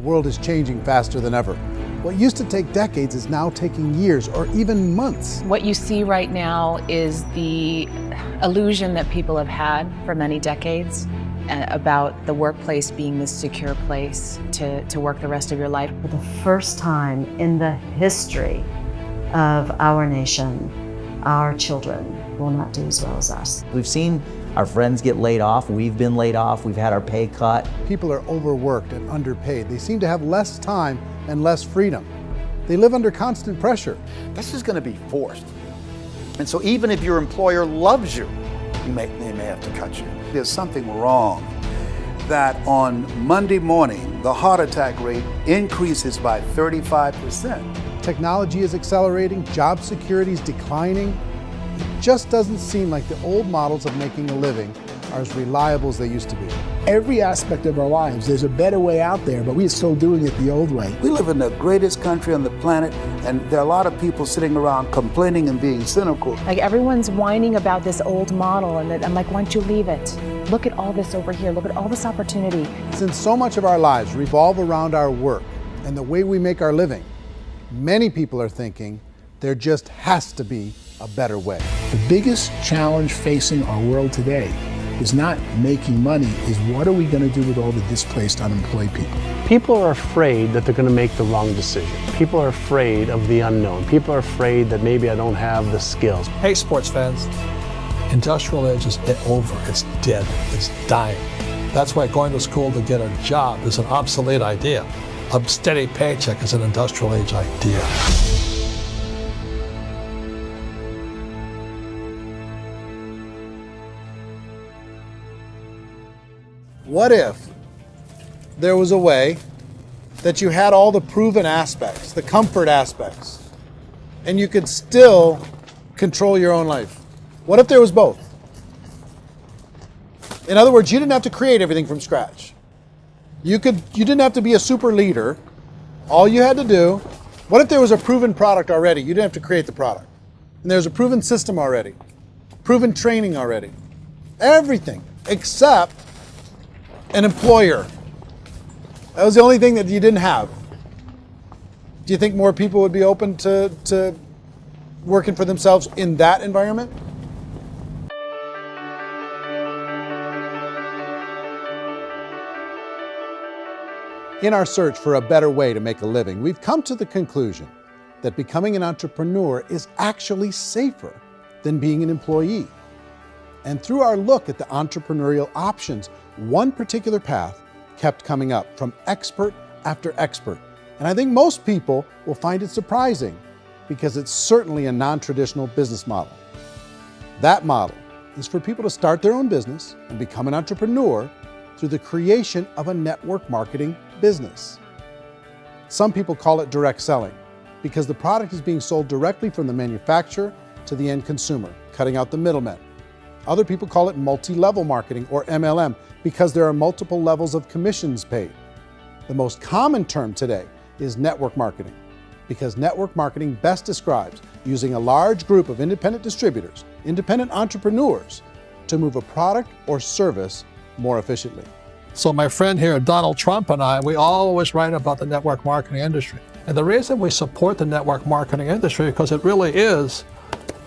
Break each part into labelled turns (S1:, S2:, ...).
S1: world is changing faster than ever. What used to take decades is now taking years or even months.
S2: What you see right now is the illusion that people have had for many decades about the workplace being this secure place to work the rest of your life.
S3: For the first time in the history of our nation, our children will not do as well as us.
S4: We've seen our friends get laid off, we've been laid off, we've had our pay cut.
S1: People are overworked and underpaid. They seem to have less time and less freedom. They live under constant pressure.
S5: This is going to be forced. And so even if your employer loves you, they may have to cut you. There's something wrong that on Monday morning, the heart attack rate increases by 35%.
S1: Technology is accelerating, job security is declining. It just doesn't seem like the old models of making a living are as reliable as they used to be.
S6: Every aspect of our lives, there's a better way out there, but we're still doing it the old way.
S5: We live in the greatest country on the planet, and there are a lot of people sitting around complaining and being cynical.
S2: Like everyone's whining about this old model, and I'm like, why don't you leave it? Look at all this over here. Look at all this opportunity.
S1: Since so much of our lives revolve around our work and the way we make our living, many people are thinking there just has to be a better way.
S6: The biggest challenge facing our world today is not making money, is what are we going to do with all the displaced, unemployed people?
S7: People are afraid that they're going to make the wrong decision. People are afraid of the unknown. People are afraid that maybe I don't have the skills.
S8: Hey, sports fans, industrial age is over. It's dead. It's dying. That's why going to school to get a job is an obsolete idea. A steady paycheck is an industrial age idea.
S1: What if there was a way that you had all the proven aspects, the comfort aspects, and you could still control your own life? What if there was both? In other words, you didn't have to create everything from scratch. You didn't have to be a super leader. All you had to do, what if there was a proven product already? You didn't have to create the product. And there's a proven system already, proven training already. Everything except an employer. That was the only thing that you didn't have. Do you think more people would be open to working for themselves in that environment? In our search for a better way to make a living, we've come to the conclusion that becoming an entrepreneur is actually safer than being an employee. And through our look at the entrepreneurial options, one particular path kept coming up from expert after expert. And I think most people will find it surprising because it's certainly a non-traditional business model. That model is for people to start their own business and become an entrepreneur through the creation of a network marketing business. Some people call it direct selling because the product is being sold directly from the manufacturer to the end consumer, cutting out the middlemen. Other people call it multi-level marketing, or MLM, because there are multiple levels of commissions paid. The most common term today is network marketing, because network marketing best describes using a large group of independent distributors, independent entrepreneurs, to move a product or service more efficiently.
S8: So my friend here, Donald Trump, and I, we always write about the network marketing industry. And the reason we support the network marketing industry is because it really is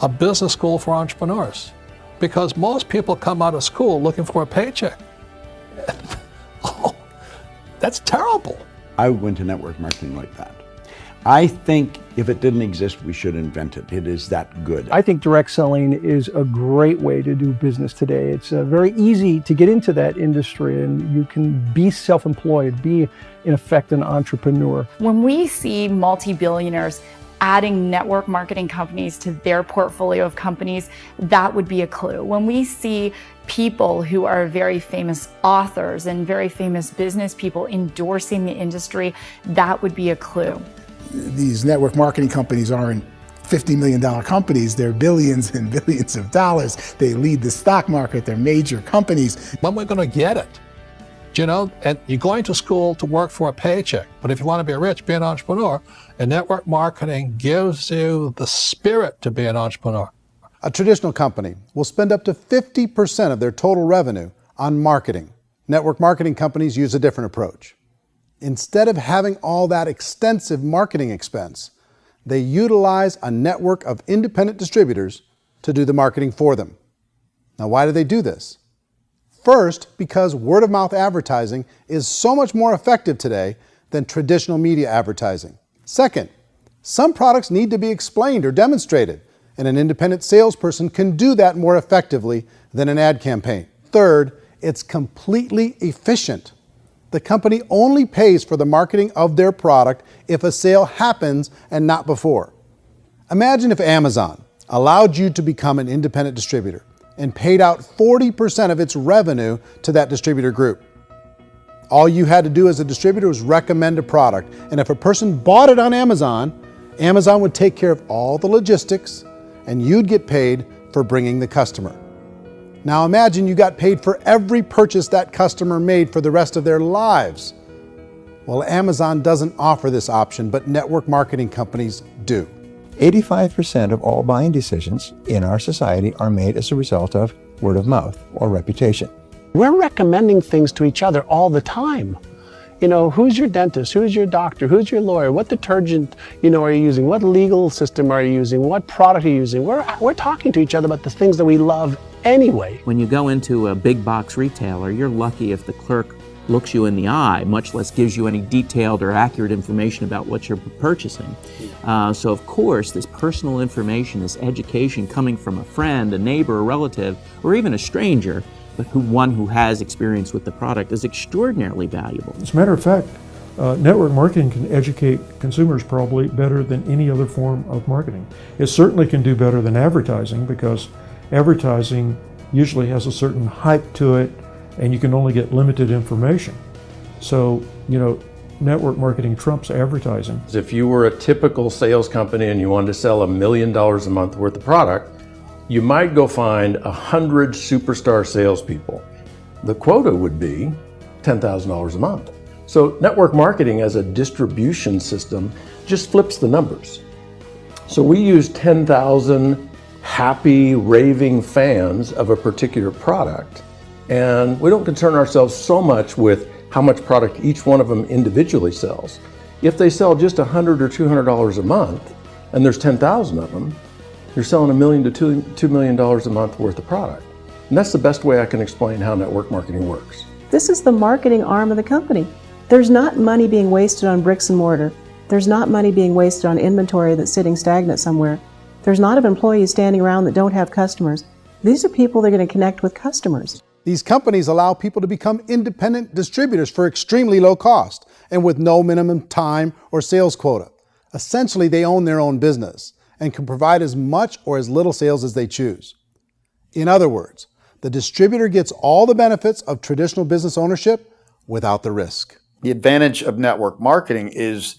S8: a business school for entrepreneurs. Because most people come out of school looking for a paycheck. Oh, that's terrible.
S9: I went to network marketing like that. I think if it didn't exist, we should invent it. It is that good.
S10: I think direct selling is a great way to do business today. It's very easy to get into that industry, and you can be self-employed, be in effect an entrepreneur.
S11: When we see multi-billionaires adding network marketing companies to their portfolio of companies, that would be a clue. When we see people who are very famous authors and very famous business people endorsing the industry, that would be a clue.
S6: These network marketing companies aren't $50 million companies, they're billions and billions of dollars. They lead the stock market, they're major companies.
S8: When we're going to get it? You know, and you're going to school to work for a paycheck, but if you want to be rich, be an entrepreneur, and network marketing gives you the spirit to be an entrepreneur.
S1: A traditional company will spend up to 50% of their total revenue on marketing. Network marketing companies use a different approach. Instead of having all that extensive marketing expense, they utilize a network of independent distributors to do the marketing for them. Now, why do they do this? First, because word-of-mouth advertising is so much more effective today than traditional media advertising. Second, some products need to be explained or demonstrated, and an independent salesperson can do that more effectively than an ad campaign. Third, it's completely efficient. The company only pays for the marketing of their product if a sale happens and not before. Imagine if Amazon allowed you to become an independent distributor and paid out 40% of its revenue to that distributor group. All you had to do as a distributor was recommend a product, and if a person bought it on Amazon, Amazon would take care of all the logistics, and you'd get paid for bringing the customer. Now imagine you got paid for every purchase that customer made for the rest of their lives. Well, Amazon doesn't offer this option, but network marketing companies do.
S12: 85% of all buying decisions in our society are made as a result of word of mouth or reputation.
S7: We're recommending things to each other all the time. You know, who's your dentist? Who's your doctor? Who's your lawyer? What detergent, are you using? What legal system are you using? What product are you using? We're talking to each other about the things that we love anyway.
S13: When you go into a big box retailer, you're lucky if the clerk looks you in the eye, much less gives you any detailed or accurate information about what you're purchasing. So of course, this personal information, this education coming from a friend, a neighbor, a relative, or even a stranger, but one who has experience with the product is extraordinarily valuable.
S14: As a matter of fact, network marketing can educate consumers probably better than any other form of marketing. It certainly can do better than advertising, because advertising usually has a certain hype to it and you can only get limited information. So, network marketing trumps advertising.
S15: If you were a typical sales company and you wanted to sell $1 million a month worth of product, you might go find 100 superstar salespeople. The quota would be $10,000 a month. So network marketing as a distribution system just flips the numbers. So we use 10,000 happy, raving fans of a particular product, and we don't concern ourselves so much with how much product each one of them individually sells. If they sell just $100 or $200 a month, and there's 10,000 of them, you're selling $1 million to $2 million a month worth of product. And that's the best way I can explain how network marketing works.
S16: This is the marketing arm of the company. There's not money being wasted on bricks and mortar. There's not money being wasted on inventory that's sitting stagnant somewhere. There's not of employees standing around that don't have customers. These are people that are going to connect with customers.
S1: These companies allow people to become independent distributors for extremely low cost and with no minimum time or sales quota. Essentially, they own their own business and can provide as much or as little sales as they choose. In other words, the distributor gets all the benefits of traditional business ownership without the risk.
S5: The advantage of network marketing is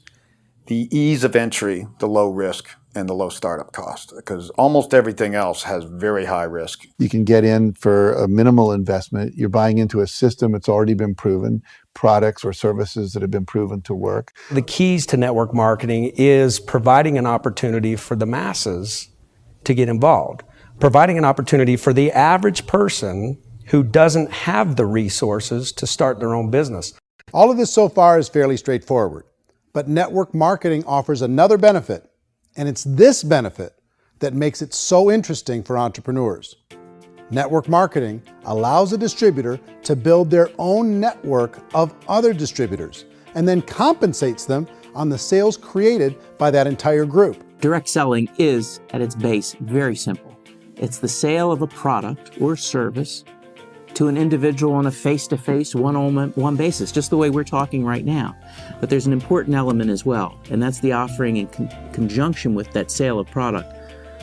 S5: the ease of entry, the low risk, and the low startup cost, because almost everything else has very high risk.
S17: You can get in for a minimal investment. You're buying into a system that's already been proven, products or services that have been proven to work.
S18: The keys to network marketing is providing an opportunity for the masses to get involved, providing an opportunity for the average person who doesn't have the resources to start their own business.
S1: All of this so far is fairly straightforward, but network marketing offers another benefit. And it's this benefit that makes it so interesting for entrepreneurs. Network marketing allows a distributor to build their own network of other distributors and then compensates them on the sales created by that entire group.
S13: Direct selling is, at its base, very simple. It's the sale of a product or service to an individual on a face-to-face, one-on-one basis, just the way we're talking right now. But there's an important element as well, and that's the offering in conjunction with that sale of product,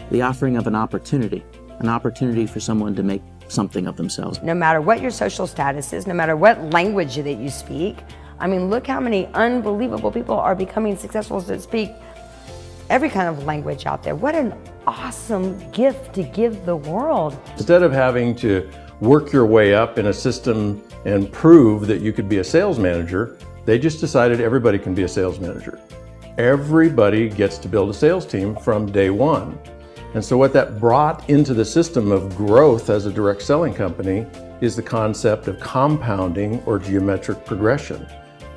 S13: the offering of an opportunity for someone to make something of themselves.
S19: No matter what your social status is, no matter what language that you speak, I mean, look how many unbelievable people are becoming successful that speak every kind of language out there. What an awesome gift to give the world.
S15: Instead of having to work your way up in a system and prove that you could be a sales manager, they just decided everybody can be a sales manager. Everybody gets to build a sales team from day one. And so what that brought into the system of growth as a direct selling company is the concept of compounding or geometric progression.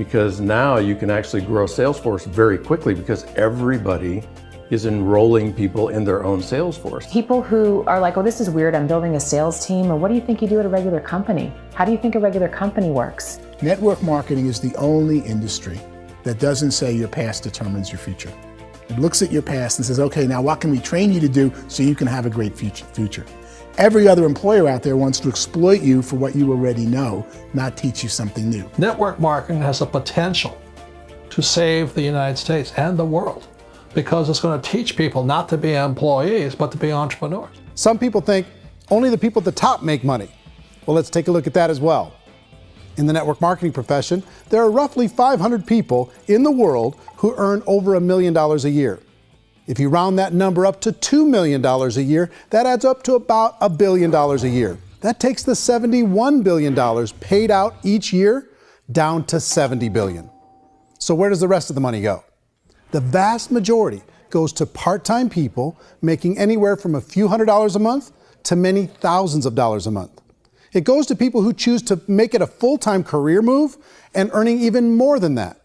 S15: because now you can actually grow a sales force very quickly because everybody is enrolling people in their own sales force.
S2: People who are like, oh, this is weird, I'm building a sales team, or what do you think you do at a regular company? How do you think a regular company works?
S6: Network marketing is the only industry that doesn't say your past determines your future. It looks at your past and says, okay, now what can we train you to do so you can have a great future? Every other employer out there wants to exploit you for what you already know, not teach you something new.
S8: Network marketing has the potential to save the United States and the world, because it's going to teach people not to be employees, but to be entrepreneurs.
S1: Some people think only the people at the top make money. Well, let's take a look at that as well. In the network marketing profession, there are roughly 500 people in the world who earn over $1 million a year. If you round that number up to $2 million a year, that adds up to about $1 billion a year. That takes the $71 billion paid out each year down to $70 billion. So where does the rest of the money go? The vast majority goes to part-time people making anywhere from a few $100s a month to many thousands of dollars a month. It goes to people who choose to make it a full-time career move and earning even more than that.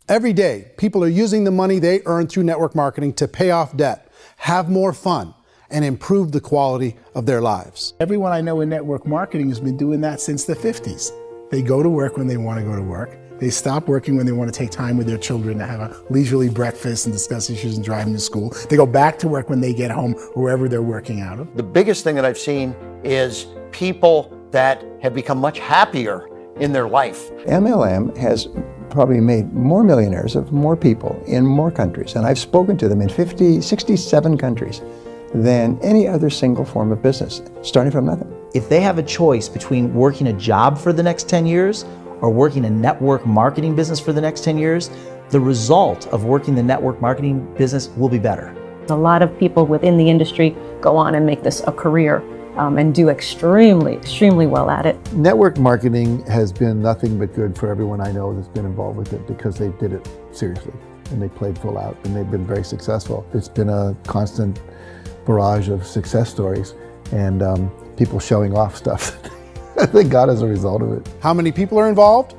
S1: Every day, people are using the money they earn through network marketing to pay off debt, have more fun, and improve the quality of their lives.
S6: Everyone I know in network marketing has been doing that since the 50s. They go to work when they want to go to work. They stop working when they want to take time with their children to have a leisurely breakfast and discuss issues and drive them to school. They go back to work when they get home, wherever they're working out of.
S20: The biggest thing that I've seen is people that have become much happier in their life.
S12: MLM has probably made more millionaires of more people in more countries, and I've spoken to them in 67 countries than any other single form of business, starting from nothing.
S4: If they have a choice between working a job for the next 10 years or working a network marketing business for the next 10 years, the result of working the network marketing business will be better.
S21: A lot of people within the industry go on and make this a career and do extremely well at it.
S17: Network marketing has been nothing but good for everyone I know that's been involved with it because they did it seriously and they played full out and they've been very successful. It's been a constant barrage of success stories and people showing off stuff that they got as a result of it.
S1: How many people are involved?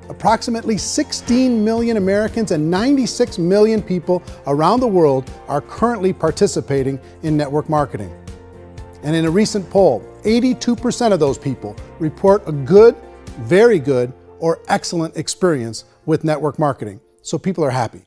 S1: Approximately 16 million Americans and 96 million people around the world are currently participating in network marketing. And in a recent poll, 82% of those people report a good, very good, or excellent experience with network marketing. So people are happy.